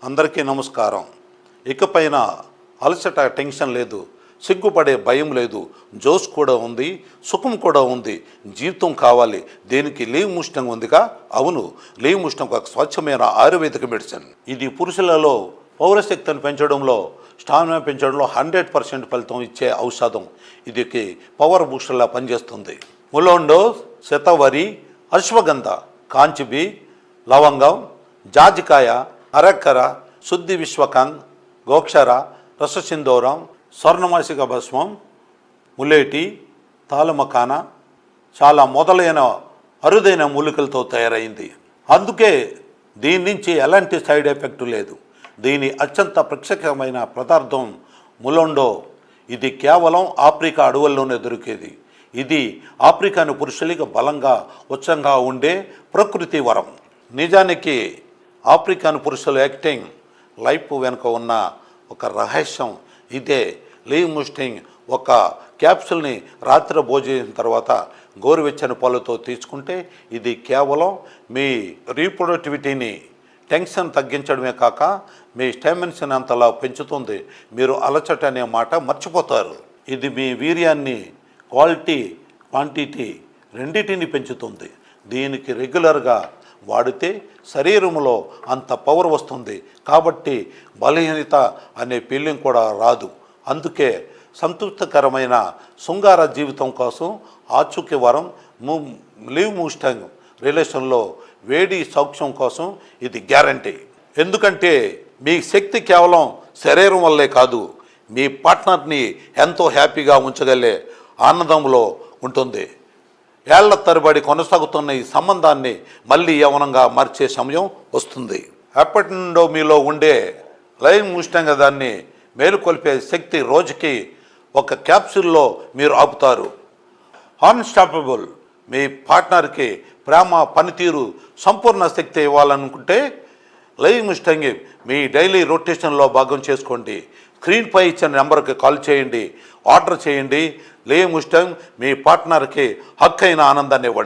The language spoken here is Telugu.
అందరికీ నమస్కారం. ఇకపైన అలసట టెన్షన్ లేదు, సిగ్గుపడే భయం లేదు, జోష్ కూడా ఉంది, సుఖం కూడా ఉంది. జీవితం కావాలి, దేనికి లీవ్ ముష్టంగా ఉందిగా. అవును, లీవ్ ముష్టం ఒక స్వచ్ఛమైన ఆయుర్వేదిక మెడిసిన్. ఇది పురుషులలో పౌరశక్తిని పెంచడంలో, స్టామినా పెంచడంలో 100% ఫలితం ఇచ్చే ఔషధం. ఇది పవర్ బూస్టర్లా పనిచేస్తుంది. ములోండో, శతవరి, అశ్వగంధ, కాంచిబి, లవంగం, జాజికాయ, అరక్కర, శుద్ధి విశ్వకంగ్, గోక్షర, రససింధూరం, స్వర్ణమాసిక భస్మం, ములేటి, తాళమకాన చాలా మొదలైన అరుదైన మూలికలతో తయారైంది. అందుకే దీని నుంచి ఎలాంటి సైడ్ ఎఫెక్ట్ లేదు. దీని అత్యంత ప్రత్యేకమైన పదార్థం ములోండో. ఇది కేవలం ఆఫ్రికా అడవుల్లోనే దొరికేది. ఇది ఆఫ్రికాను పురుషులకి బలంగా ఉత్సంగా ఉండే ప్రకృతి వరం. నిజానికి ఆఫ్రికాను పురుషుల యాక్టింగ్ లైఫ్ వెనుక ఉన్న ఒక రహస్యం ఇదే. లీవ్ ముస్టింగ్ ఒక క్యాప్సుల్ని రాత్రి భోజనం తర్వాత గోరువెచ్చని పాలతో తీసుకుంటే ఇది కేవలం మీ రీప్రొడక్టివిటీని, టెన్షన్ తగ్గించడమే కాక మీ స్టామినాని అంతలా పెంచుతుంది. మీరు అలసట అనే మాట మర్చిపోతారు. ఇది మీ వీర్యాన్ని క్వాలిటీ, క్వాంటిటీ రెండింటిని పెంచుతుంది. దీనికి రెగ్యులర్గా వాడితే శరీరంలో అంత పవర్ వస్తుంది. కాబట్టి బలహీనత అనే ఫీలింగ్ కూడా రాదు. అందుకే సంతృప్తికరమైన శృంగార జీవితం కోసం ఆచూకీ వరం లీవ్ ముస్టాంగ్ రిలేషన్లో వేడి సౌఖ్యం కోసం ఇది గ్యారంటీ. ఎందుకంటే మీ శక్తి కేవలం శరీరం వల్లే కాదు, మీ పార్ట్నర్ని ఎంతో హ్యాపీగా ఉంచగలే ఆనందంలో ఉంటుంది. ఏళ్ల తరబడి కొనసాగుతున్న ఈ సంబంధాన్ని మళ్ళీ యవనంగా మార్చే సమయం వస్తుంది. ఎప్పటి నుండో మీలో ఉండే లీవ్ ముస్టాంగ్ దాన్ని మేలుకొల్పే శక్తి రోజుకి ఒక క్యాప్సూల్లో మీరు ఆపుతారు. అన్స్టాపబుల్. మీ పార్ట్నర్కి ప్రేమ, పనితీరు, సంపూర్ణ శక్తి ఇవ్వాలనుకుంటే లీవ్ ముస్టాంగ్ మీ డైలీ రొటేషన్లో భాగం చేసుకోండి. స్క్రీన్పై ఇచ్చిన నెంబర్కి కాల్ చేయండి, ఆర్డర్ చేయండి. లీవ్ ముస్టాంగ్ మీ పార్ట్నర్కి హక్కైన ఆనందాన్ని ఇవ్వండి.